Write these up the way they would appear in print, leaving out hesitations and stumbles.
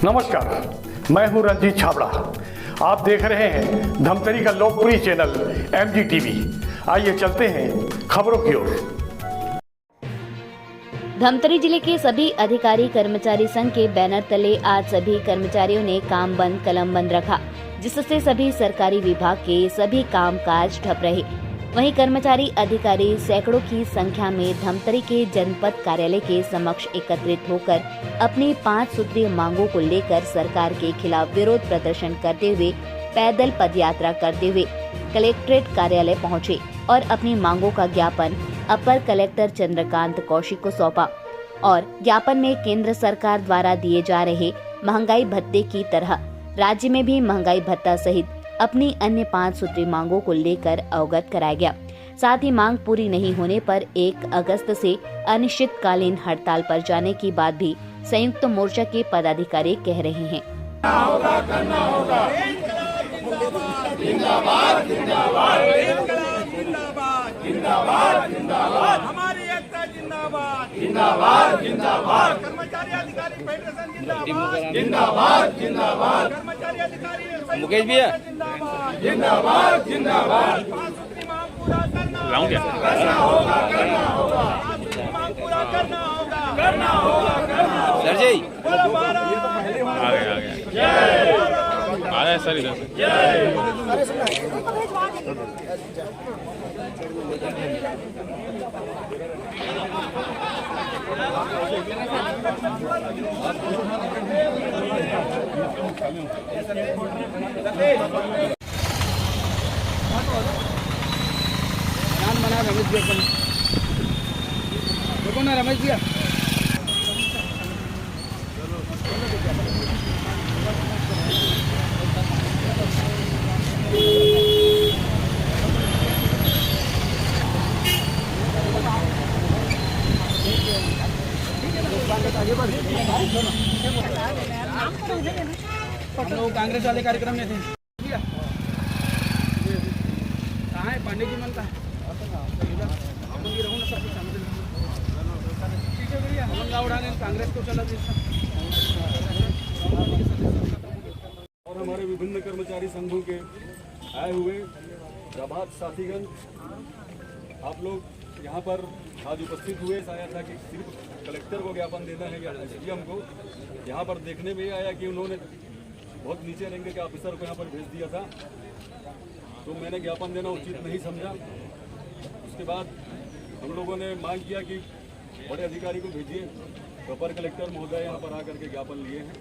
नमस्कार, मैं हूं रंजीत छाबड़ा। आप देख रहे हैं धमतरी का लोकप्रिय चैनल MGTV। आइए चलते हैं खबरों की ओर। धमतरी जिले के सभी अधिकारी कर्मचारी संघ के बैनर तले आज सभी कर्मचारियों ने काम बंद कलम बंद रखा, जिससे सभी सरकारी विभाग के सभी कामकाज ठप रहे। वहीं कर्मचारी अधिकारी सैकड़ों की संख्या में धमतरी के जनपद कार्यालय के समक्ष एकत्रित होकर अपनी 5 सूत्रीय मांगों को लेकर सरकार के खिलाफ विरोध प्रदर्शन करते हुए पैदल पदयात्रा करते हुए कलेक्ट्रेट कार्यालय पहुंचे और अपनी मांगों का ज्ञापन अपर कलेक्टर चंद्रकांत कौशिक को सौंपा। और ज्ञापन में केंद्र सरकार द्वारा दिए जा रहे महंगाई भत्ते की तरह राज्य में भी महंगाई भत्ता सहित अपनी अन्य 5 सूत्री मांगों को लेकर अवगत कराया गया। साथ ही मांग पूरी नहीं होने पर 1 अगस्त से अनिश्चितकालीन हड़ताल पर जाने की बात भी संयुक्त मोर्चा के पदाधिकारी कह रहे हैं। हमारी एकता जिंदाबाद, जिंदाबाद, जिंदाबाद। कर्मचारी अधिकारी फेडरेशन जिंदाबाद, जिंदाबाद, जिंदाबाद। कर्मचारी अधिकारी मुकेश भैया जिंदाबाद, जिंदाबाद, जिंदाबाद। 5 सूत्री मांग पूरा करना होगा, करना होगा, करना होगा। 5 सूत्री मांग पूरा करना होगा, करना होगा, करना होगा। सर जी बोलो भारत आ गया आ रहा है सर इधर बना रमेश भैया, देखो ना रमेश भैया। हम लोग कांग्रेस वाले कार्यक्रम में थे। कहाँ है पांडे जी मन का? कांग्रेस को चला और हमारे विभिन्न कर्मचारी संघों के आए हुए प्रभात साथीगण, आप लोग यहाँ पर आज उपस्थित हुए। आया था कि सिर्फ कलेक्टर को ज्ञापन देना है या SDM को। यहाँ पर देखने में आया कि उन्होंने बहुत नीचे रैंक के ऑफिसर को यहाँ पर भेज दिया था, तो मैंने ज्ञापन देना उचित नहीं समझा। उसके बाद हम लोगों ने मांग किया कि बड़े अधिकारी को भेजिए, तो अपर कलेक्टर महोदय यहाँ पर आकर के ज्ञापन लिए हैं।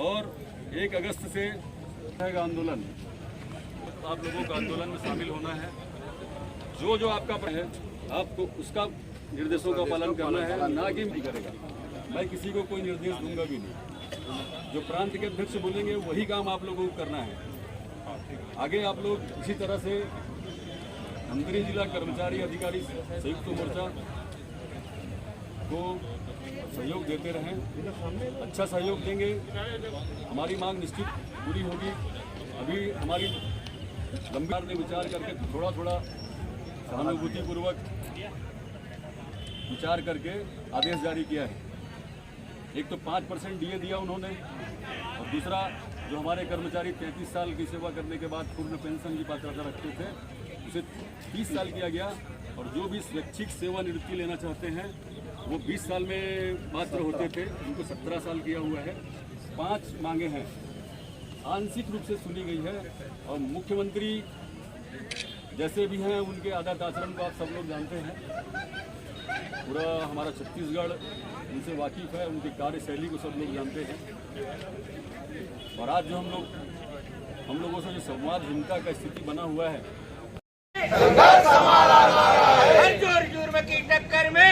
और 1 अगस्त से आंदोलन, आप लोगों को आंदोलन में शामिल होना है। जो जो आपका है आपको उसका निर्देशों का पालन करना है, ना कि नहीं करेगा। मैं किसी को कोई निर्देश दूंगा भी नहीं। जो प्रांत के अध्यक्ष बोलेंगे वही काम आप लोगों को करना है। आगे आप लोग इसी तरह से धमतरी जिला कर्मचारी अधिकारी संयुक्त मोर्चा को सहयोग देते रहें, अच्छा सहयोग देंगे। हमारी मांग निश्चित पूरी होगी। अभी हमारी गंभीर ने विचार करके थोड़ा थोड़ा सहानुभूतिपूर्वक विचार करके आदेश जारी किया है। एक तो 5% DA दिया उन्होंने, और दूसरा जो हमारे कर्मचारी 33 साल की सेवा करने के बाद पूर्ण पेंशन की पात्रता रखते थे उसे 30 साल किया गया, और जो भी स्वैच्छिक सेवानिवृत्ति लेना चाहते हैं वो 20 साल में पात्र होते थे, उनको 17 साल किया हुआ है। 5 मांगे हैं, आंशिक रूप से सुनी गई है। और मुख्यमंत्री जैसे भी हैं उनके आदत आचरण को आप सब लोग जानते हैं। पूरा हमारा छत्तीसगढ़ उनसे वाकिफ है, उनकी कार्यशैली को सब लोग जानते हैं। और आज जो हम लोगों से जो संवाद हिंसा का स्थिति बना हुआ है, जोर जुर्म की टक्कर में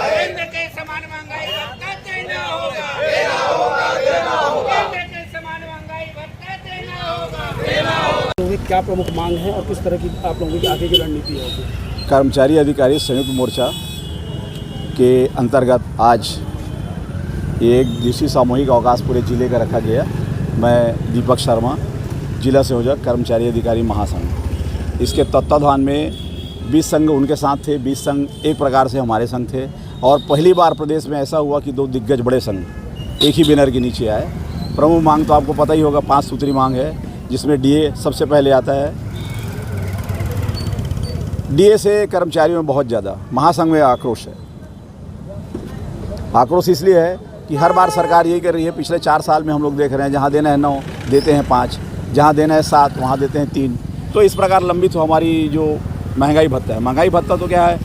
केंद्र के समान महंगाई भत्ता देना होगा, देना होगा, देना होगा। केंद्र के समान महंगाई भत्ता देना होगा, देना होगा। क्या प्रमुख मांग है और किस तरह की आप लोगों की आगे की रणनीति है? कर्मचारी अधिकारी संयुक्त मोर्चा के अंतर्गत आज एक दिवसीय सामूहिक अवकाश पूरे जिले का रखा गया। मैं दीपक शर्मा, जिला संयोजक कर्मचारी अधिकारी महासंघ। इसके तत्वाधान में 20 संघ उनके साथ थे, 20 संघ एक प्रकार से हमारे संघ थे। और पहली बार प्रदेश में ऐसा हुआ कि 2 दिग्गज बड़े संघ एक ही बैनर के नीचे आए। प्रमुख मांग तो आपको पता ही होगा 5 सूत्री मांग है, जिसमें डीए सबसे पहले आता है। डीए से कर्मचारियों में बहुत ज़्यादा महासंघ में आक्रोश है। आक्रोश इसलिए है कि हर बार सरकार यही कर रही है। पिछले 4 साल में हम लोग देख रहे हैं, जहाँ देना है 9 देते हैं 5, जहाँ देना है 7 वहाँ देते हैं 3। तो इस प्रकार लंबित हो हमारी जो महंगाई भत्ता है। महंगाई भत्ता तो क्या है,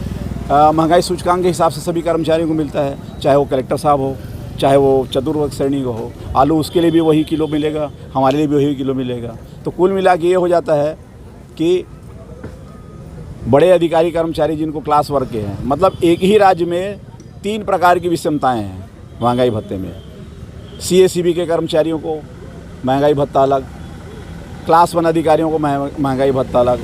महंगाई सूचकांक के हिसाब से सभी कर्मचारियों को मिलता है, चाहे वो कलेक्टर साहब हो, चाहे वो चतुर्वर्ग श्रेणी को हो। आलू उसके लिए भी वही किलो मिलेगा, हमारे लिए भी वही किलो मिलेगा। तो कुल मिला के ये हो जाता है कि बड़े अधिकारी कर्मचारी जिनको क्लास वर्ग के हैं, मतलब एक ही राज्य में 3 प्रकार की विषमताएँ हैं महंगाई भत्ते में। CACB के कर्मचारियों को महंगाई भत्ता अलग, क्लास 1 अधिकारियों को महंगाई भत्ता अलग,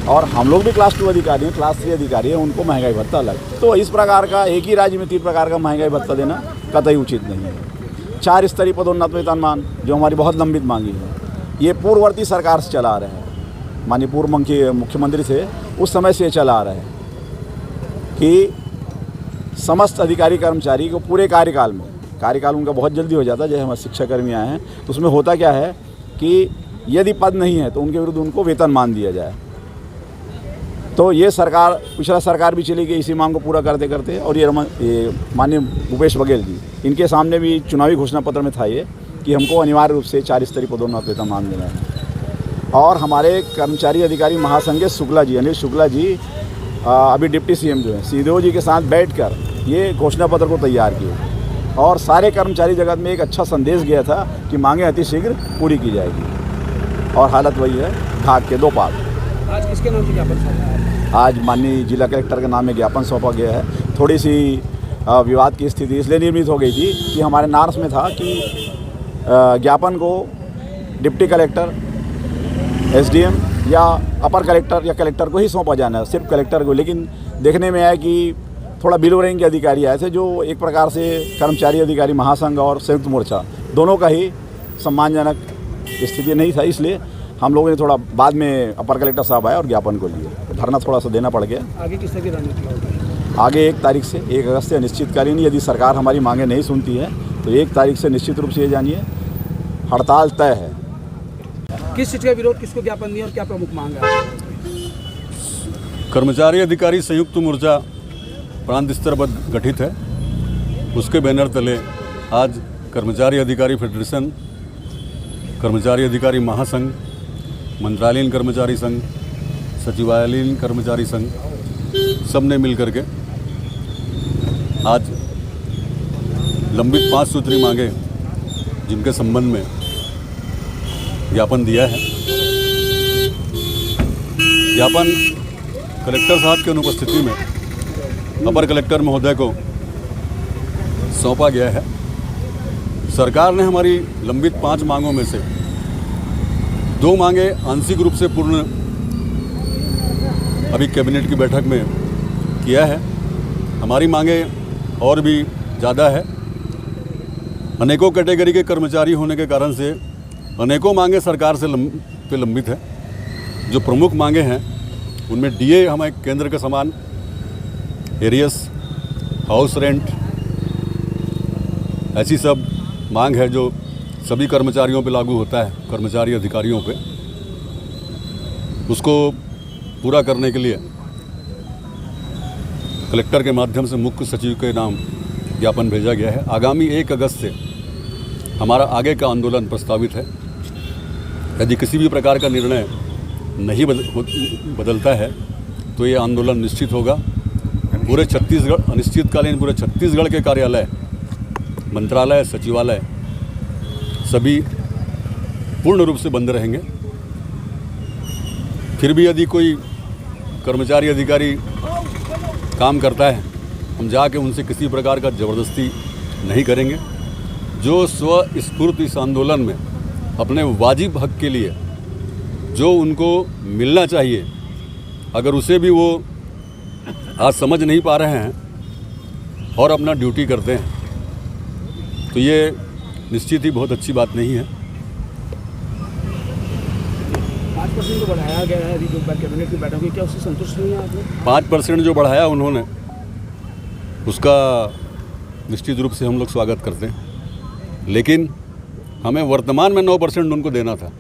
और हम लोग भी क्लास 2 अधिकारी हैं, क्लास 3 अधिकारी हैं, उनको महंगाई भत्ता अलग। तो इस प्रकार का एक ही राज्य में 3 प्रकार का महंगाई भत्ता देना कतई उचित नहीं है। 4 स्तरीय पदोन्नत वेतनमान जो हमारी बहुत लंबित मांगी है, ये पूर्ववर्ती सरकार से चला आ रहे हैं। माननीय पूर्व मुख्यमंत्री से उस समय से चला आ रहा है कि समस्त अधिकारी कर्मचारी को पूरे कार्यकाल उनका बहुत जल्दी हो जाता है। जैसे हमारे शिक्षाकर्मी आए हैं, तो उसमें होता क्या है कि यदि पद नहीं है तो उनके विरुद्ध उनको वेतनमान दिया जाए। तो ये सरकार, पिछला सरकार भी चली गई इसी मांग को पूरा करते करते, और ये माननीय भूपेश बघेल जी, इनके सामने भी चुनावी घोषणा पत्र में था ये कि हमको अनिवार्य रूप से 4 स्तरीय पदोन्नत वेतनमान देना है। और हमारे कर्मचारी अधिकारी महासंघ के शुक्ला जी, अनिल शुक्ला जी, अभी डिप्टी CM जो हैं, सीधो जी के साथ बैठकर ये घोषणा पत्र को तैयार किए, और सारे कर्मचारी जगत में एक अच्छा संदेश गया था कि मांगें अतिशीघ्र पूरी की जाएगी। और हालत वही है, घाट के 2 पाग। आज किसके नाम से ज्ञापन सौंपा है? आज माननीय जिला कलेक्टर के नाम में ज्ञापन सौंपा गया है। थोड़ी सी विवाद की स्थिति इसलिए निर्मित हो गई थी कि हमारे नार्स में था कि ज्ञापन को डिप्टी कलेक्टर, SDM या अपर कलेक्टर या कलेक्टर को ही सौंपा जाना है, सिर्फ कलेक्टर को। लेकिन देखने में आया कि थोड़ा बिलो रैंक के अधिकारी आए थे, जो एक प्रकार से कर्मचारी अधिकारी महासंघ और संयुक्त मोर्चा दोनों का ही सम्मानजनक स्थिति नहीं था। इसलिए हम लोगों ने थोड़ा बाद में अपर कलेक्टर साहब आए और ज्ञापन को लिए, धरना थोड़ा सा देना पड़ गया। आगे किस तरह की रणनीति होगी? आगे 1 तारीख से 1 अगस्त से अनिश्चितकालीन, यदि सरकार हमारी मांगें नहीं सुनती है तो 1 तारीख से निश्चित रूप से ये जानिए हड़ताल तय है। किस चीज़ का विरोध, किसको ज्ञापन दिया और क्या प्रमुख मांग है? कर्मचारी अधिकारी संयुक्त मोर्चा प्रांत स्तर पर गठित है, उसके बैनर तले आज कर्मचारी अधिकारी फेडरेशन, कर्मचारी अधिकारी महासंघ, मंत्रालयीन कर्मचारी संघ, सचिवालयीन कर्मचारी संघ, सब ने मिल करके आज लंबित 5 सूत्री मांगे जिनके संबंध में ज्ञापन दिया है। ज्ञापन कलेक्टर साहब की अनुपस्थिति में अपर कलेक्टर महोदय को सौंपा गया है। सरकार ने हमारी लंबित 5 मांगों में से 2 मांगे आंशिक रूप से पूर्ण अभी कैबिनेट की बैठक में किया है। हमारी मांगे और भी ज़्यादा है। अनेकों कैटेगरी के कर्मचारी होने के कारण से अनेकों मांगे सरकार से लंबित है। जो प्रमुख मांगे हैं उनमें डीए हमें केंद्र के समान, एरियस, हाउस रेंट, ऐसी सब मांग है जो सभी कर्मचारियों पे लागू होता है, कर्मचारी अधिकारियों पे। उसको पूरा करने के लिए कलेक्टर के माध्यम से मुख्य सचिव के नाम ज्ञापन भेजा गया है। आगामी 1 अगस्त से हमारा आगे का आंदोलन प्रस्तावित है। यदि किसी भी प्रकार का निर्णय नहीं बदलता है तो ये आंदोलन निश्चित होगा। पूरे छत्तीसगढ़, अनिश्चितकालीन पूरे छत्तीसगढ़ के कार्यालय, मंत्रालय, सचिवालय सभी पूर्ण रूप से बंद रहेंगे। फिर भी यदि कोई कर्मचारी अधिकारी काम करता है, हम जाके उनसे किसी प्रकार का ज़बरदस्ती नहीं करेंगे। जो स्वस्फूर्त इस आंदोलन में अपने वाजिब हक के लिए जो उनको मिलना चाहिए, अगर उसे भी वो आज समझ नहीं पा रहे हैं और अपना ड्यूटी करते हैं, तो ये निश्चित ही बहुत अच्छी बात नहीं है। 5% तो बढ़ाया गया है अभी जो कैबिनेट की बैठक हुई, क्या उससे संतुष्ट नहीं है आपने? 5% जो बढ़ाया उन्होंने, उसका निश्चित रूप से हम लोग स्वागत करते हैं। लेकिन हमें वर्तमान में 9% उनको देना था,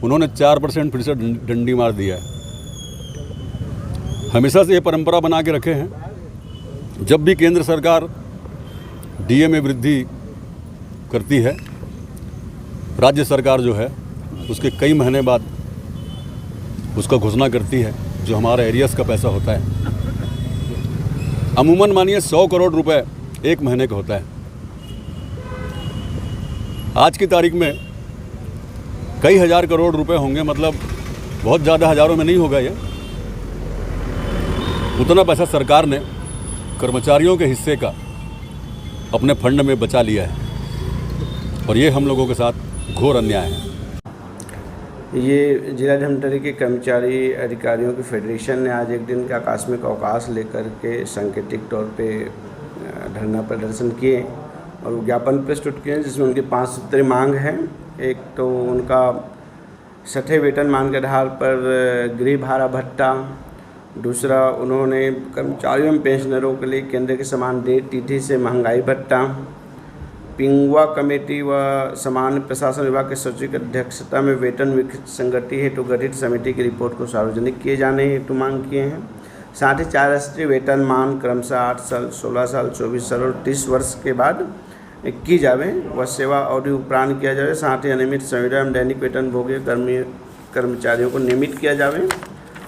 उन्होंने 4% फिर से डंडी मार दिया है। हमेशा से ये परंपरा बना के रखे हैं, जब भी केंद्र सरकार डीए में वृद्धि करती है, राज्य सरकार जो है उसके कई महीने बाद उसका घोषणा करती है, जो हमारा एरियस का पैसा होता है। अमूमन मानिए 100 करोड़ रुपए एक महीने का होता है। आज की तारीख में कई हज़ार करोड़ रुपए होंगे, मतलब बहुत ज़्यादा हज़ारों में नहीं होगा ये। उतना पैसा सरकार ने कर्मचारियों के हिस्से का अपने फंड में बचा लिया है और ये हम लोगों के साथ घोर अन्याय है। ये जिला धमतरी के कर्मचारी अधिकारियों की फेडरेशन ने आज एक दिन का आकस्मिक अवकाश लेकर के सांकेतिक तौर पे धरना प्रदर्शन किए और ज्ञापन प्रस्तुत किए, जिसमें उनकी 5 सूत्री मांग हैं। एक तो उनका छठे वेतनमान के आधार पर गृह भाड़ा भत्ता, दूसरा उन्होंने कर्मचारियों एवं पेंशनरों के लिए केंद्र के समान डेट तिथि से महंगाई भत्ता, पिंगुआ कमेटी व सामान्य प्रशासन विभाग के सचिव की अध्यक्षता में वेतन विसंगति हेतु गठित समिति की रिपोर्ट को सार्वजनिक किए जाने हेतु मांग किए हैं। साथ ही 4 राष्ट्रीय वेतनमान क्रमशः 8 साल, 16 साल, 24 साल और 30 वर्ष के बाद की जावे व सेवा अवधि उपरांत किया जाए। साथ ही अनियमित संविदा एवं दैनिक वेतन भोगी कर्मचारियों को नियमित किया जावे।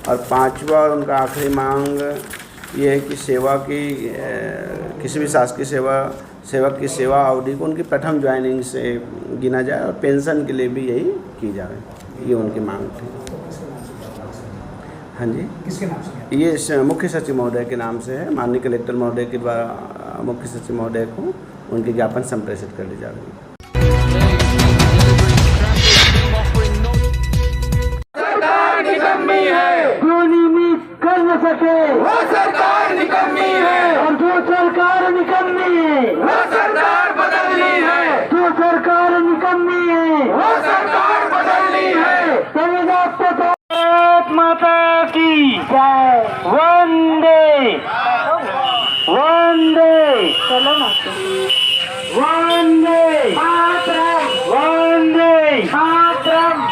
और 5वां और उनका आखिरी मांग ये है कि सेवा की किसी भी शासकीय सेवक की सेवा अवधि को उनकी प्रथम ज्वाइनिंग से गिना जाए और पेंशन के लिए भी यही की जाए। ये उनकी मांग थी। हाँ जी, किसके नाम से? ये मुख्य सचिव महोदय के नाम से है। माननीय कलेक्टर महोदय के द्वारा मुख्य सचिव महोदय को उनके ज्ञापन संप्रेषित कर दी जा रही है। सरकार निकम्मी है, जो नियमित कर न सके वो सरकार निकम्मी है, और जो सरकार निकम्मी है वो सरकार बदलनी है, जो सरकार निकम्मी है वो सरकार बदलनी है। संविधान भारत माता की जय। वंदे वंदे वंदे मातरम, वंदे मातरम।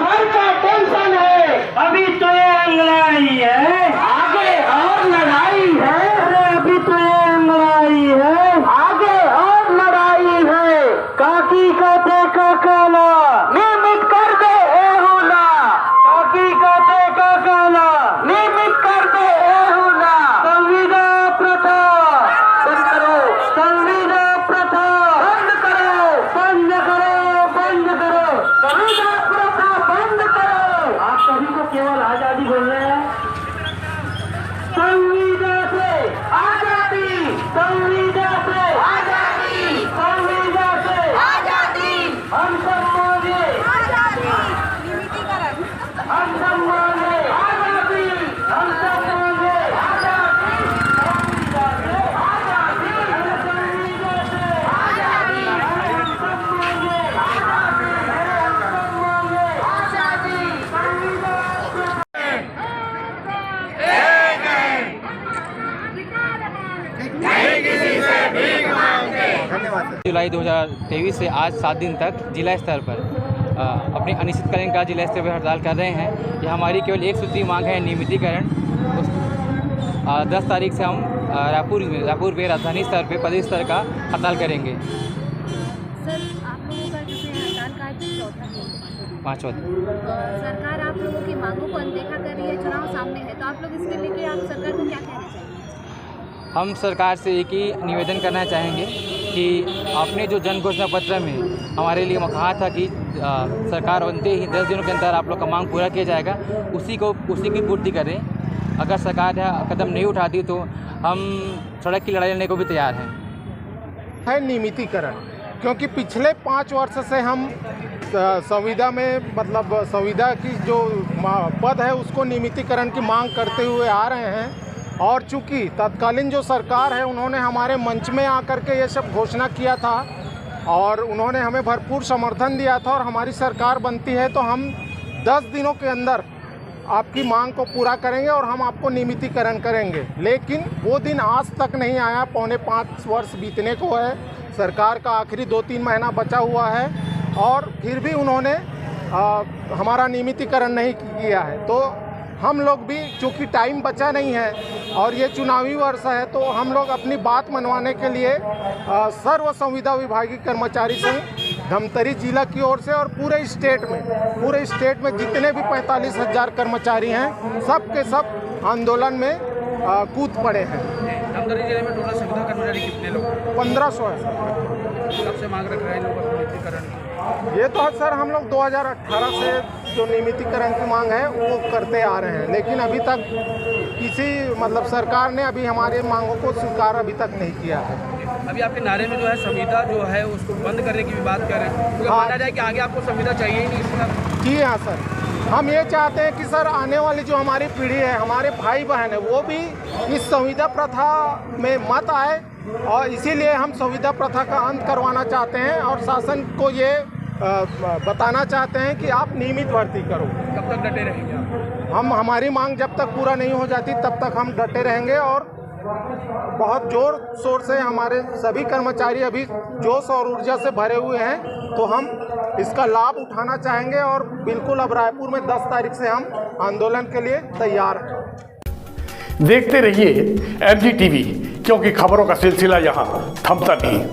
भर का टेंशन है, अभी तो ये अंगड़ाई है, आगे और लड़ाई है। अरे अभी तो ये अंगड़ाई है, आगे और लड़ाई है। काकी काटे का काला नियमित कर दे ए हुला, काकी काटे का काला नियमित कर दे ए हुला। संविदा प्रथा बंद करो, संविदा प्रथा बंद करो, बंद करो, बंद करो, संविदा प्रथा बंद करो। आप सभी को केवल आजादी बोल रहे हैं। संविदा से आजादी, संविदा से आजादी, संविदा से आजादी। हम सब मांगे आजादी, हम सब मांगे आजादी, हम सब मांगे आजादी। संविदा से आजादी, संविदा से आजादी, हम सब मांगे आजादी, हम सब मांगे आजादी। संविदा जुलाई 2023 से आज 7 दिन तक जिला स्तर पर अपने अनिश्चितकालीन का जिला स्तर पर हड़ताल कर रहे हैं। यह हमारी केवल एक सूत्री मांग है, नियमितीकरण। 10 तारीख से हम रायपुर पे राजधानी स्तर पे प्रदेश स्तर का हड़ताल करेंगे। सर, आप लोगों का जैसे हड़ताल का पाँचवा दिन सरकार आप लोगों की मांगों को अनदेखा कर रही है, चुनाव सामने है, तो आप लोग इसके लेके आप सरकार को क्या कहना चाहेंगे? हम सरकार से एक ही निवेदन करना चाहेंगे कि आपने जो जन घोषणा पत्र में हमारे लिए कहा था कि सरकार बनते ही 10 दिनों के अंदर आप लोग का मांग पूरा किया जाएगा, उसी की पूर्ति करें। अगर सरकार कदम नहीं उठाती तो हम सड़क की लड़ाई लड़ने को भी तैयार हैं। है नियमितीकरण, क्योंकि पिछले 5 वर्ष से हम संविदा में मतलब संविदा की जो पद है उसको नियमितीकरण की मांग करते हुए आ रहे हैं। और चूंकि तत्कालीन जो सरकार है उन्होंने हमारे मंच में आकर के ये सब घोषणा किया था और उन्होंने हमें भरपूर समर्थन दिया था और हमारी सरकार बनती है तो हम 10 दिनों के अंदर आपकी मांग को पूरा करेंगे और हम आपको नियमितीकरण करेंगे। लेकिन वो दिन आज तक नहीं आया, 4.5 वर्ष बीतने को है, सरकार का आखिरी 2-3 महीना बचा हुआ है और फिर भी उन्होंने हमारा नियमितीकरण नहीं किया है। तो हम लोग भी चूँकि टाइम बचा नहीं है और ये चुनावी वर्ष है तो हम लोग अपनी बात मनवाने के लिए सर्व संविदा विभागीय कर्मचारी संघ धमतरी जिला की ओर से और पूरे स्टेट में जितने भी 45,000 कर्मचारी हैं सब के सब आंदोलन में कूद पड़े हैं। धमतरी जिले में टोटल संविदा कर्मचारी कितने लोग? 1500 है। कब से मांग रख रहे हैं लोग नियमितीकरण की? ये तो है सर, हम लोग 2018 से जो नियमितीकरण की मांग है वो करते आ रहे हैं, लेकिन अभी तक किसी सरकार ने अभी हमारे मांगों को स्वीकार अभी तक नहीं किया है। अभी आपके नारे में जो है संविदा जो है उसको बंद करने की भी बात कर रहे हैं, तो माना जाए कि आगे आपको संविदा चाहिए ही नहीं इसका? जी हाँ सर, हम ये चाहते हैं कि सर आने वाली जो हमारी पीढ़ी है, हमारे भाई बहन है, वो भी इस संविदा प्रथा में मत आए और इसीलिए हम संविदा प्रथा का अंत करवाना चाहते हैं और शासन को ये बताना चाहते हैं कि आप नियमित भर्ती करो। कब तक डटे रहेंगे आप? हमारी मांग जब तक पूरा नहीं हो जाती तब तक हम डटे रहेंगे और बहुत जोर शोर से हमारे सभी कर्मचारी अभी जोश और ऊर्जा से भरे हुए हैं, तो हम इसका लाभ उठाना चाहेंगे और बिल्कुल अब रायपुर में 10 तारीख से हम आंदोलन के लिए तैयार हैं। देखते रहिए MG TV, क्योंकि खबरों का सिलसिला यहाँ थमता नहीं।